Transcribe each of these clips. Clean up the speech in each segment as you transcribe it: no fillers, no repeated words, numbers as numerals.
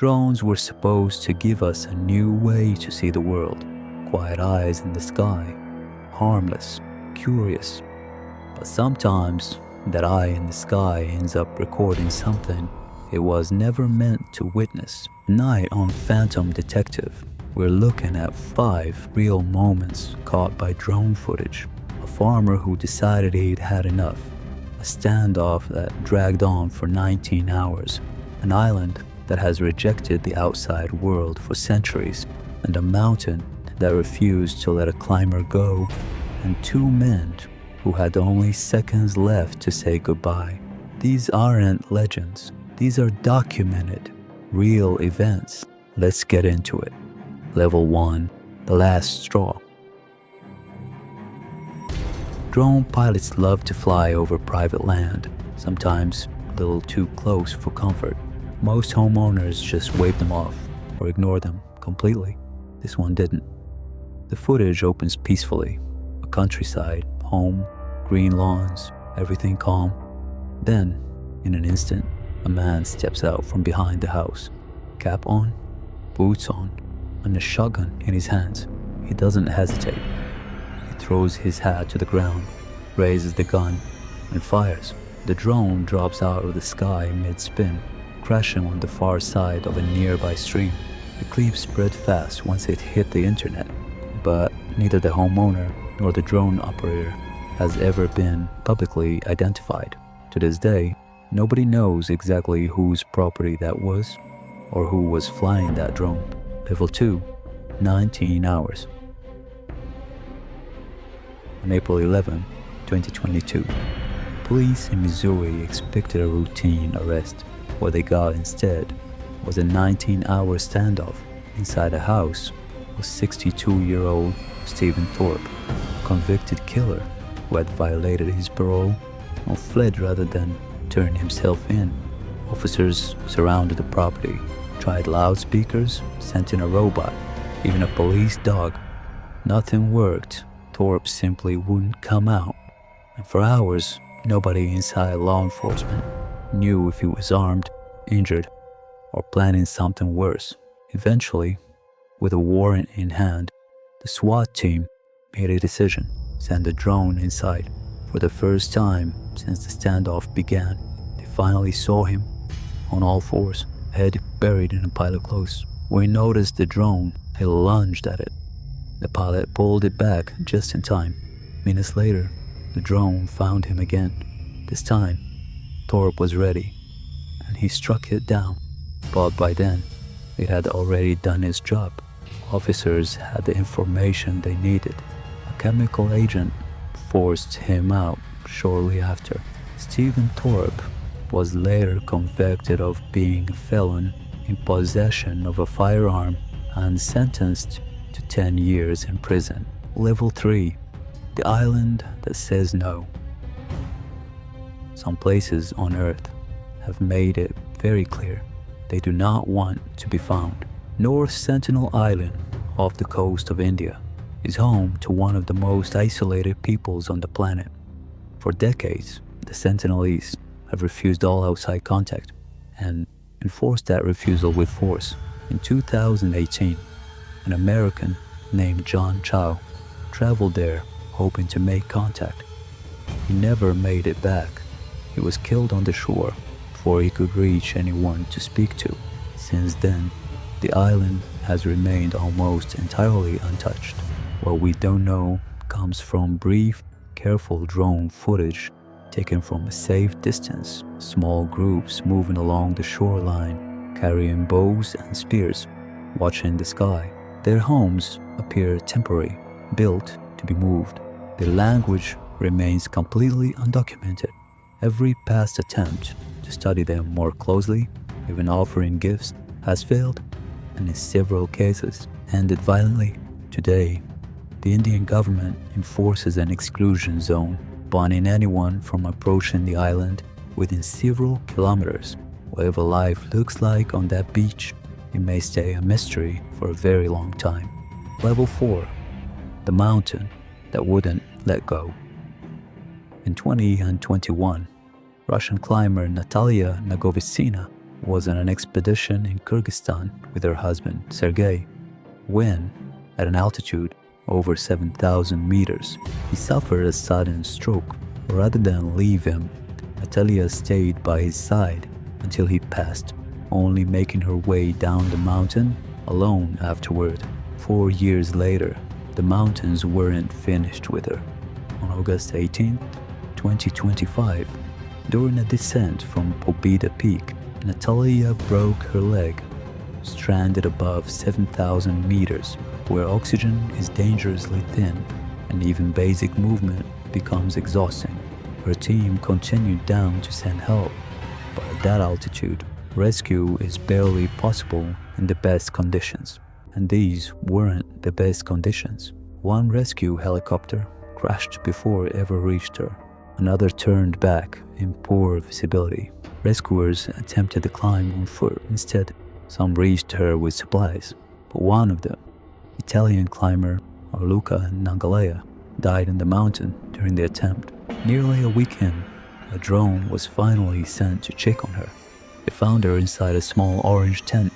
Drones were supposed to give us a new way to see the world. Quiet eyes in the sky, harmless, curious. But sometimes that eye in the sky ends up recording something it was never meant to witness. Tonight on Phantom Detective, we're looking at 5 real moments caught by drone footage. A farmer who decided he'd had enough. A standoff that dragged on for 19 hours. An island that has rejected the outside world for centuries. And a mountain that refused to let a climber go. And 2 men who had only seconds left to say goodbye. These aren't legends. These are documented, real events. Let's get into it. Level 1, the last straw. Drone pilots love to fly over private land, sometimes a little too close for comfort. Most homeowners just wave them off or ignore them completely. This one didn't. The footage opens peacefully. A countryside, home, green lawns, everything calm. Then, in an instant, a man steps out from behind the house. Cap on, boots on, and a shotgun in his hands. He doesn't hesitate. He throws his hat to the ground, raises the gun, and fires. The drone drops out of the sky mid-spin, crashing on the far side of a nearby stream. The clip spread fast once it hit the internet, but neither the homeowner nor the drone operator has ever been publicly identified. To this day, nobody knows exactly whose property that was or who was flying that drone. Level 2, 19 hours. On April 11, 2022, police in Missouri expected a routine arrest. What they got instead was a 19-hour standoff inside a house with 62-year-old Stephen Thorp, a convicted killer who had violated his parole and fled rather than turn himself in. Officers surrounded the property, tried loudspeakers, sent in a robot, even a police dog. Nothing worked. Thorp simply wouldn't come out. And for hours, nobody inside law enforcement knew if he was armed, injured, or planning something worse. Eventually, with a warrant in hand, the SWAT team made a decision: send a drone inside. For the first time since the standoff began, they finally saw him on all fours, head buried in a pile of clothes. When he noticed the drone, he lunged at it. The pilot pulled it back just in time. Minutes later, the drone found him again. This time, Thorp was ready, and he struck it down. But by then, it had already done its job. Officers had the information they needed. A chemical agent forced him out shortly after. Stephen Thorp was later convicted of being a felon in possession of a firearm and sentenced to 10 years in prison. Level 3, the island that says no. Some places on Earth have made it very clear they do not want to be found. North Sentinel Island, off the coast of India, is home to one of the most isolated peoples on the planet. For decades, the Sentinelese have refused all outside contact and enforced that refusal with force. In 2018, an American named John Chow traveled there hoping to make contact. He never made it back. He was killed on the shore before he could reach anyone to speak to. Since then, the island has remained almost entirely untouched. What we don't know comes from brief, careful drone footage taken from a safe distance. Small groups moving along the shoreline, carrying bows and spears, watching the sky. Their homes appear temporary, built to be moved. Their language remains completely undocumented. Every past attempt to study them more closely, even offering gifts, has failed, and in several cases ended violently. Today, the Indian government enforces an exclusion zone, banning anyone from approaching the island within several kilometers. Whatever life looks like on that beach, it may stay a mystery for a very long time. Level 4, the mountain that wouldn't let go. In 2021, Russian climber Natalia Nagovitsina was on an expedition in Kyrgyzstan with her husband, Sergei, when, at an altitude over 7,000 meters, he suffered a sudden stroke. Rather than leave him, Natalia stayed by his side until he passed, only making her way down the mountain alone afterward. 4 years later, the mountains weren't finished with her. On August 18, 2025, during a descent from Pobeda Peak, Natalia broke her leg, stranded above 7,000 meters, where oxygen is dangerously thin and even basic movement becomes exhausting. Her team continued down to send help, but at that altitude, rescue is barely possible in the best conditions. And these weren't the best conditions. One rescue helicopter crashed before it ever reached her. Another turned back in poor visibility. Rescuers attempted to climb on foot instead. Some reached her with supplies, but one of them, Italian climber Luca Natalia, died in the mountain during the attempt. Nearly a week in, a drone was finally sent to check on her. They found her inside a small orange tent,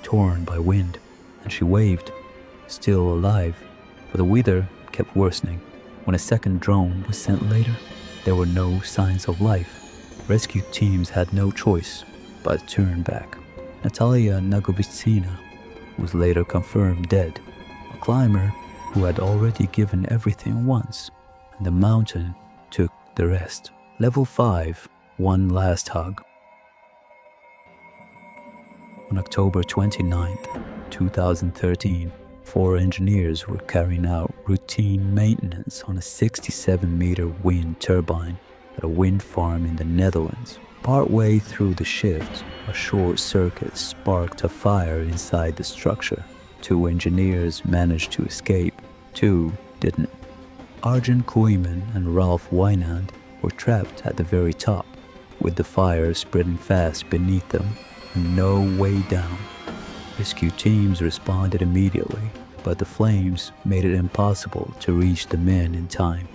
torn by wind, and she waved, still alive, but the weather kept worsening. When a second drone was sent later, there were no signs of life. Rescue teams had no choice but to turn back. Natalia Nagovitsina was later confirmed dead, a climber who had already given everything once, and the mountain took the rest. Level 5, one last hug. On October 29, 2013, 4 engineers were carrying out routine maintenance on a 67-meter wind turbine at a wind farm in the Netherlands. Partway through the shift, a short circuit sparked a fire inside the structure. 2 engineers managed to escape, 2 didn't. Arjen Koeman and Ralph Wynand were trapped at the very top, with the fire spreading fast beneath them and no way down. Rescue teams responded immediately, but the flames made it impossible to reach the men in time.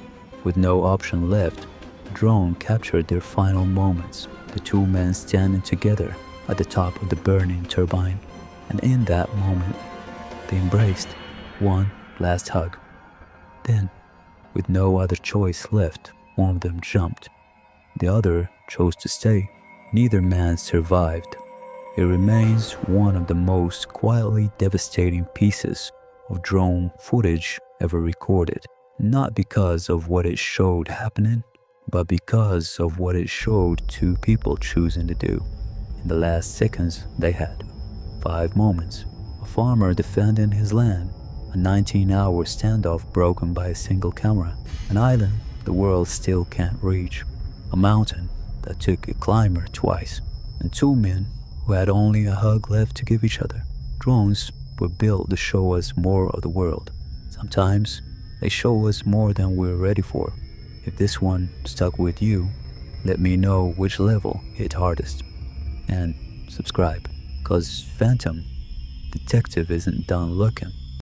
With no option left, the drone captured their final moments, the 2 men standing together at the top of the burning turbine, and in that moment, they embraced one last hug. Then, with no other choice left, one of them jumped. The other chose to stay. Neither man survived. It remains one of the most quietly devastating pieces of drone footage ever recorded, not because of what it showed happening, but because of what it showed 2 people choosing to do in the last seconds they had. 5 moments. A farmer defending his land, a 19-hour standoff broken by a single camera, an island the world still can't reach, a mountain that took a climber twice, and 2 men who had only a hug left to give each other. Drones were built to show us more of the world. Sometimes they show us more than we're ready for. If this one stuck with you, let me know which level hit hardest. And subscribe, cause Phantom Detective isn't done looking.